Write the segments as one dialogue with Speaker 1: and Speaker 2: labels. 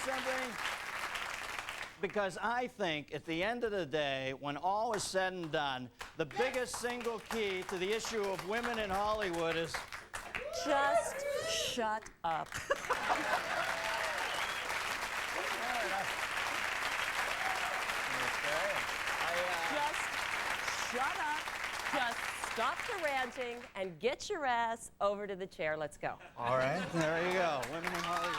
Speaker 1: something? Because I think at the end of the day, when all is said and done, the biggest single key to the issue of women in Hollywood is...
Speaker 2: Just shut up. Just shut up. Just stop the ranting and get your ass over to the chair. Let's go.
Speaker 1: All right, there you go. Women in Hollywood.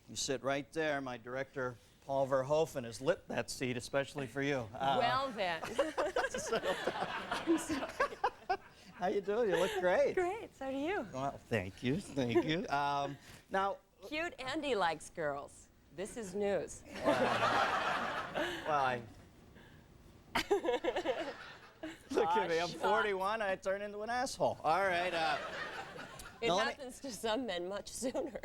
Speaker 1: You sit right there. My director, Paul Verhoeven, has lit that seat especially for you.
Speaker 2: Well then. I'm sorry.
Speaker 1: How you doing? You look great.
Speaker 2: Great. So do you.
Speaker 1: Well, thank you. Thank you. Now,
Speaker 2: Cute Andy likes girls. This is news.
Speaker 1: well, look at me. I'm 41. I turn into an asshole. All right.
Speaker 2: It happens to some men much sooner.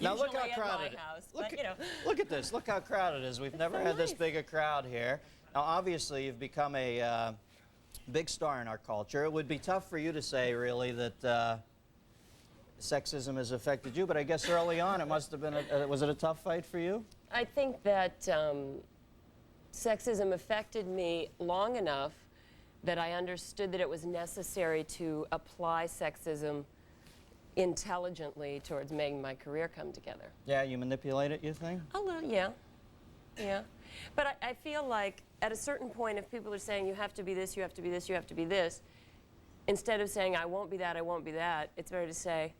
Speaker 1: Now look how
Speaker 2: Usually
Speaker 1: crowded
Speaker 2: at my house, but, you know.
Speaker 1: Look at this. Look how crowded it is. We've never had this big a crowd here. Now, obviously, you've become a big star in our culture. It would be tough for you to say, really, that sexism has affected you, but I guess early on it must have been, was it a tough fight for you?
Speaker 2: I think that sexism affected me long enough that I understood that it was necessary to apply sexism intelligently towards making my career come together.
Speaker 1: Yeah, you manipulate it, you think?
Speaker 2: A little, yeah. Yeah. But I feel like at a certain point, if people are saying you have to be this, you have to be this, you have to be this, instead of saying I won't be that, I won't be that, it's better to say,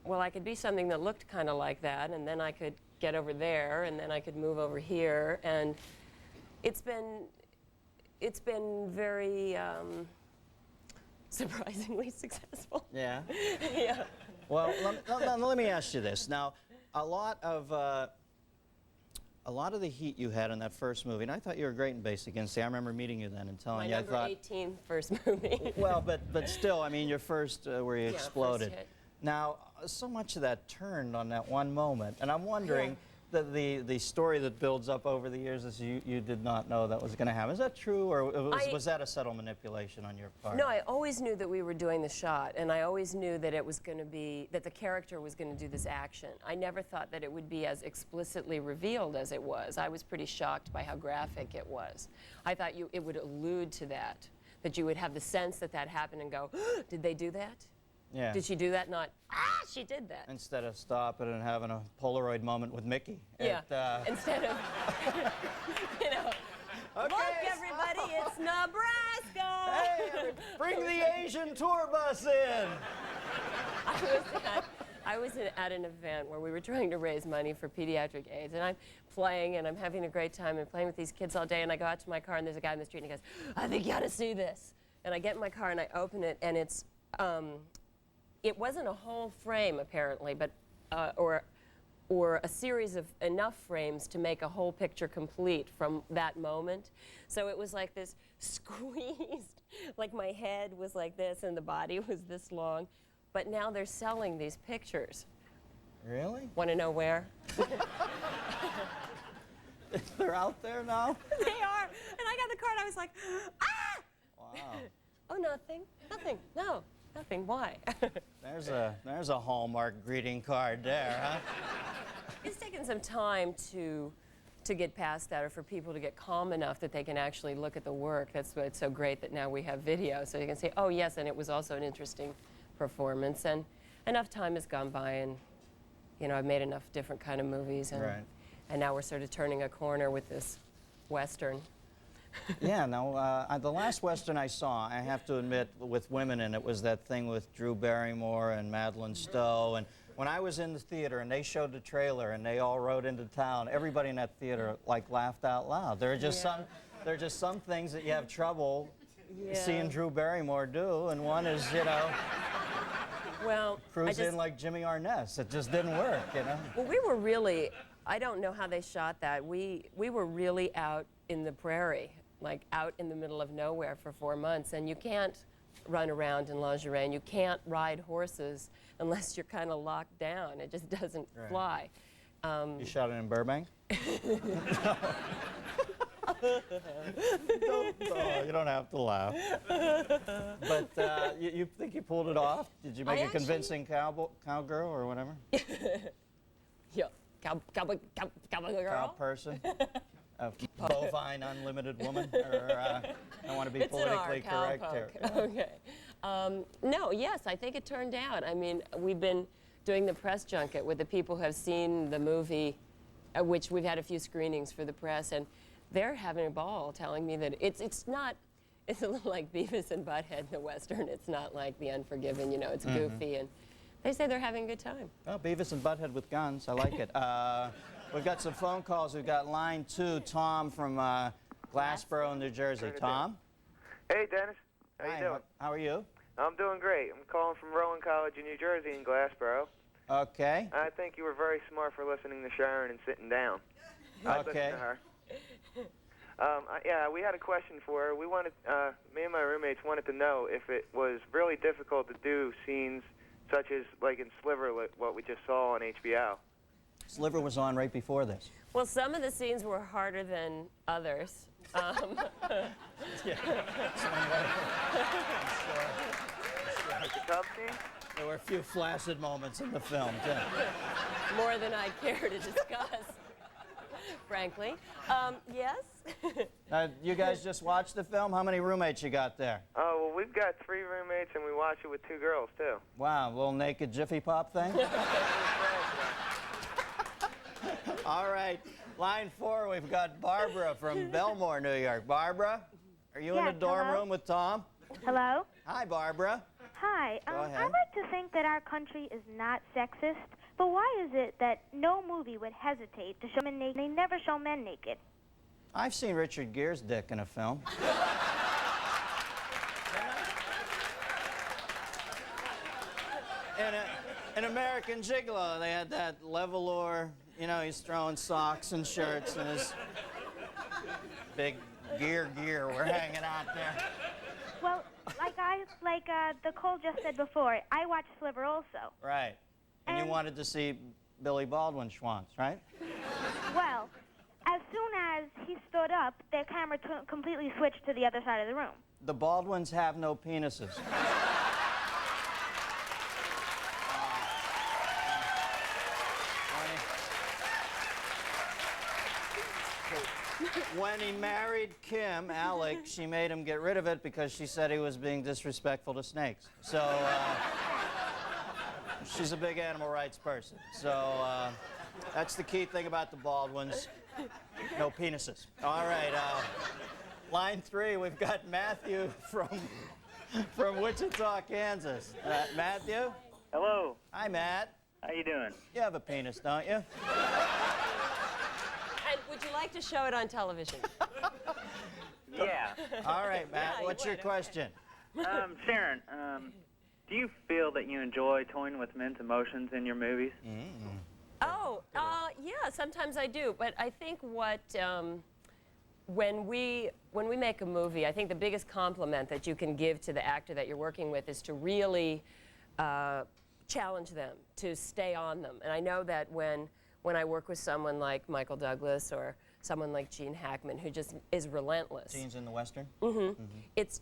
Speaker 2: well, I could be something that looked kind of like that, and then I could get over there, and then I could move over here, and it's been very surprisingly successful.
Speaker 1: Yeah.
Speaker 2: Yeah.
Speaker 1: Well, let me ask you this. Now, a lot of the heat you had in that first movie, and I thought you were great in Basic Instinct. I remember meeting you then and telling you, I thought...
Speaker 2: My number 18 first movie.
Speaker 1: Well, but still, I mean, your first where you exploded.
Speaker 2: First hit.
Speaker 1: Now, so much of that turned on that one moment, and I'm wondering, the story that builds up over the years is you did not know that was going to happen. Is that true, or was that a subtle manipulation on your part?
Speaker 2: No, I always knew that we were doing the shot, and I always knew that it was going to be, that the character was going to do this action. I never thought that it would be as explicitly revealed as it was. I was pretty shocked by how graphic it was. I thought it would allude to that you would have the sense that that happened and go, did they do that?
Speaker 1: Yeah.
Speaker 2: Did she do that? Not, she did that.
Speaker 1: Instead of stopping and having a Polaroid moment with Mickey.
Speaker 2: Yeah. Instead of, you know,
Speaker 1: okay,
Speaker 2: look, everybody, it's Nebraska.
Speaker 1: Hey, bring the Asian tour bus in.
Speaker 2: I was at an event where we were trying to raise money for pediatric AIDS, and I'm playing, and I'm having a great time, and playing with these kids all day, and I go out to my car, and there's a guy in the street, and he goes, I think you ought to see this. And I get in my car, and I open it, and it's, it wasn't a whole frame, apparently, but, or a series of enough frames to make a whole picture complete from that moment. So it was like this squeezed, like my head was like this and the body was this long. But now they're selling these pictures.
Speaker 1: Really?
Speaker 2: Want to know where?
Speaker 1: They're out there now?
Speaker 2: They are. And I got the card, I was like, ah!
Speaker 1: Wow.
Speaker 2: Oh, nothing, nothing, no, nothing, why?
Speaker 1: There's a Hallmark greeting card there, huh?
Speaker 2: It's taken some time to get past that, or for people to get calm enough that they can actually look at the work. That's why it's so great that now we have video, so you can say, oh yes, and it was also an interesting performance. And enough time has gone by, and you know, I've made enough different kind of movies, and, and now we're sort of turning a corner with this Western.
Speaker 1: Yeah, no, the last Western I saw, I have to admit, with women in it, was that thing with Drew Barrymore and Madeleine Stowe. And when I was in the theater and they showed the trailer and they all rode into town, everybody in that theater like laughed out loud. There are just some things that you have trouble seeing Drew Barrymore do, and one is, you know, cruise in like Jimmy Arness. It just didn't work, you know.
Speaker 2: Well, we were really, I don't know how they shot that. We were really out in the prairie, like out in the middle of nowhere for 4 months, and you can't run around in lingerie, and you can't ride horses unless you're kind of locked down. It just doesn't fly.
Speaker 1: You shot it in Burbank?
Speaker 2: A
Speaker 1: You don't have to laugh. But you think you pulled it off? Did you make a convincing cowgirl or whatever?
Speaker 2: Yeah, cowboy girl.
Speaker 1: Cow person? A bovine unlimited woman? Or I want to be politically correct here.
Speaker 2: Okay. No, yes, I think it turned out. I mean, we've been doing the press junket with the people who have seen the movie, which we've had a few screenings for the press, and they're having a ball telling me that it's not, it's a little like Beavis and Butthead, the Western. It's not like The Unforgiven, you know, it's goofy, and they say they're having a good time.
Speaker 1: Well, Beavis and Butthead with guns, I like it. We've got some phone calls. We've got line 2, Tom from Glassboro, New Jersey. Tom?
Speaker 3: Hey, Dennis. How you doing?
Speaker 1: How are you?
Speaker 3: I'm doing great. I'm calling from Rowan College in New Jersey in Glassboro.
Speaker 1: Okay.
Speaker 3: I think you were very smart for listening to Sharon and sitting down. I'd listen to her. Yeah, we had a question for her. We wanted, me and my roommates wanted to know if it was really difficult to do scenes such as, like in Sliver, what we just saw on HBO.
Speaker 1: Sliver was on right before this.
Speaker 2: Well, some of the scenes were harder than others.
Speaker 1: Yeah.
Speaker 3: Like the tub scene?
Speaker 1: There were a few flaccid moments in the film, too.
Speaker 2: More than I care to discuss, frankly. Yes?
Speaker 1: You guys just watched the film? How many roommates you got there?
Speaker 3: Oh, well, we've got 3 roommates, and we watch it with 2 girls, too.
Speaker 1: Wow, a little naked Jiffy Pop thing? All right, line 4, we've got Barbara from Belmore, New York. Barbara, are you in the dorm room with Tom?
Speaker 4: Hello?
Speaker 1: Hi, Barbara.
Speaker 4: Hi.
Speaker 1: Go ahead.
Speaker 4: I like to think that our country is not sexist, but why is it that no movie would hesitate to show men naked? They never show men naked.
Speaker 1: I've seen Richard Gere's dick in a film. In American Gigolo, they had that Levalor, you know, he's throwing socks and shirts and his big gear were hanging out there.
Speaker 4: Well, like the Cole just said before, I watched Sliver also.
Speaker 1: Right. And you wanted to see Billy Baldwin Schwantz, right?
Speaker 4: Well, as soon as he stood up, their camera completely switched to the other side of the room.
Speaker 1: The Baldwins have no penises. When he married Kim, Alec, she made him get rid of it because she said he was being disrespectful to snakes. So, she's a big animal rights person. So, that's the key thing about the Baldwins. No penises. All right, line 3, we've got Matthew from Wichita, Kansas. Matthew?
Speaker 5: Hello.
Speaker 1: Hi, Matt.
Speaker 5: How you doing?
Speaker 1: You have a penis, don't you?
Speaker 2: And would you like to show it on television?
Speaker 5: Yeah.
Speaker 1: All right, Matt,
Speaker 2: Yeah,
Speaker 1: what's your question?
Speaker 5: Sharon, do you feel that you enjoy toying with men's emotions in your movies?
Speaker 2: Oh, yeah, sometimes I do. But I think when we make a movie, I think the biggest compliment that you can give to the actor that you're working with is to really challenge them, to stay on them. And I know that when I work with someone like Michael Douglas or someone like Gene Hackman, who just is relentless.
Speaker 1: Gene's in the Western?
Speaker 2: It's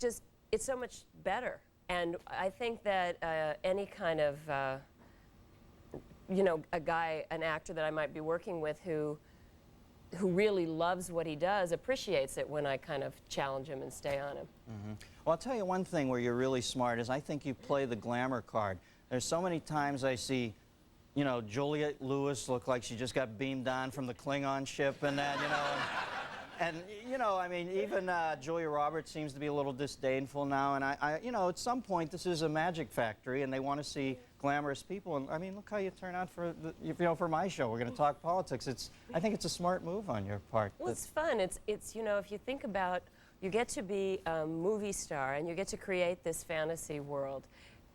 Speaker 2: so much better. And I think that any kind of, you know, an actor that I might be working with who really loves what he does appreciates it when I kind of challenge him and stay on him.
Speaker 1: Well, I'll tell you one thing where you're really smart is I think you play the glamour card. There's so many times I see, you know, Juliette Lewis look like she just got beamed on from the Klingon ship and that, you know. And you know, I mean, even Julia Roberts seems to be a little disdainful now. And I, you know, at some point, this is a magic factory, and they want to see glamorous people. And I mean, look how you turn out for, you know, for my show. We're going to talk politics. I think it's a smart move on your part.
Speaker 2: Well, it's fun. It's you know, if you think about, you get to be a movie star, and you get to create this fantasy world.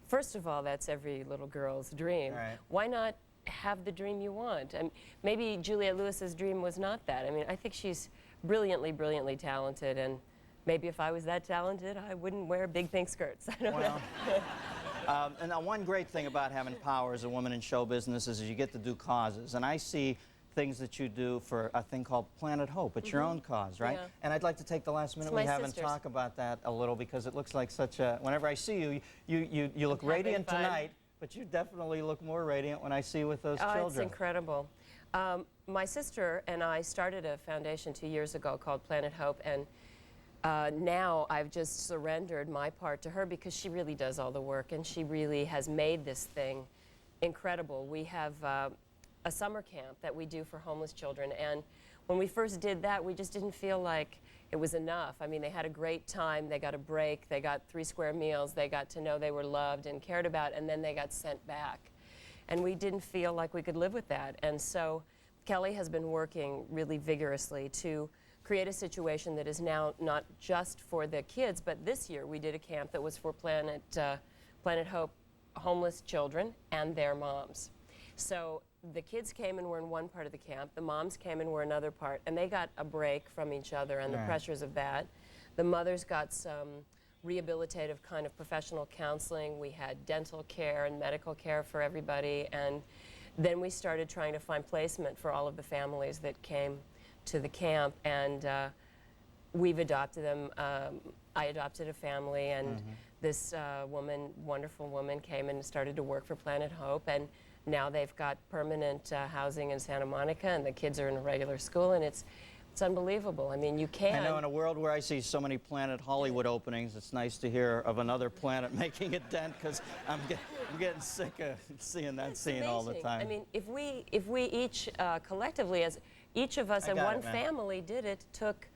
Speaker 2: First of all, that's every little girl's dream.
Speaker 1: Right.
Speaker 2: Why not have the dream you want? And maybe Juliette Lewis's dream was not that. I mean, I think she's brilliantly, brilliantly talented, and maybe if I was that talented, I wouldn't wear big pink skirts. I don't know. And
Speaker 1: one great thing about having power as a woman in show business is you get to do causes. And I see things that you do for a thing called Planet Hope. It's your own cause, right?
Speaker 2: Yeah.
Speaker 1: And I'd like to take the last minute
Speaker 2: It's my
Speaker 1: we have and
Speaker 2: sister's.
Speaker 1: talk about that a little, because it looks like such a, whenever I see you, you look
Speaker 2: having
Speaker 1: radiant
Speaker 2: fun.
Speaker 1: tonight, but you definitely look more radiant when I see you with those
Speaker 2: Oh,
Speaker 1: children.
Speaker 2: it's incredible. My sister and I started a foundation 2 years ago called Planet Hope, and now I've just surrendered my part to her because she really does all the work, and she really has made this thing incredible. We have a summer camp that we do for homeless children, and when we first did that, we just didn't feel like it was enough. I mean, they had a great time, they got a break, they got 3 square meals, they got to know they were loved and cared about, and then they got sent back. And we didn't feel like we could live with that. And so Kelly has been working really vigorously to create a situation that is now not just for the kids, but this year we did a camp that was for Planet Hope homeless children and their moms. So the kids came and were in one part of the camp, the moms came and were another part, and they got a break from each other and the pressures of that. The mothers got some rehabilitative kind of professional counseling. We had dental care and medical care for everybody, and then we started trying to find placement for all of the families that came to the camp, and we've adopted them. I adopted a family, and this wonderful woman came and started to work for Planet Hope, and now they've got permanent housing in Santa Monica, and the kids are in a regular school, and it's unbelievable. I mean, you can.
Speaker 1: I know, in a world where I see so many Planet Hollywood openings, it's nice to hear of another planet making a dent, because I'm getting sick of seeing that scene all the time.
Speaker 2: I mean, if we each collectively, as each of us and one family did it, took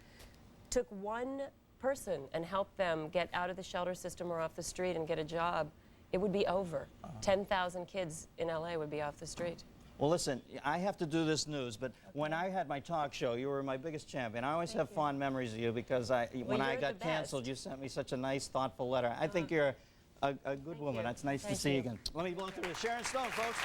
Speaker 2: one person and helped them get out of the shelter system or off the street and get a job, it would be over. 10,000 kids in LA would be off the street.
Speaker 1: Well, listen, I have to do this news, but when I had my talk show, you were my biggest champion. I always have fond memories of you, because when I got canceled, you sent me such a nice, thoughtful letter. I think you're a good woman.
Speaker 2: you.
Speaker 1: It's nice to see you again. Let me blow through this. Sharon Stone, folks.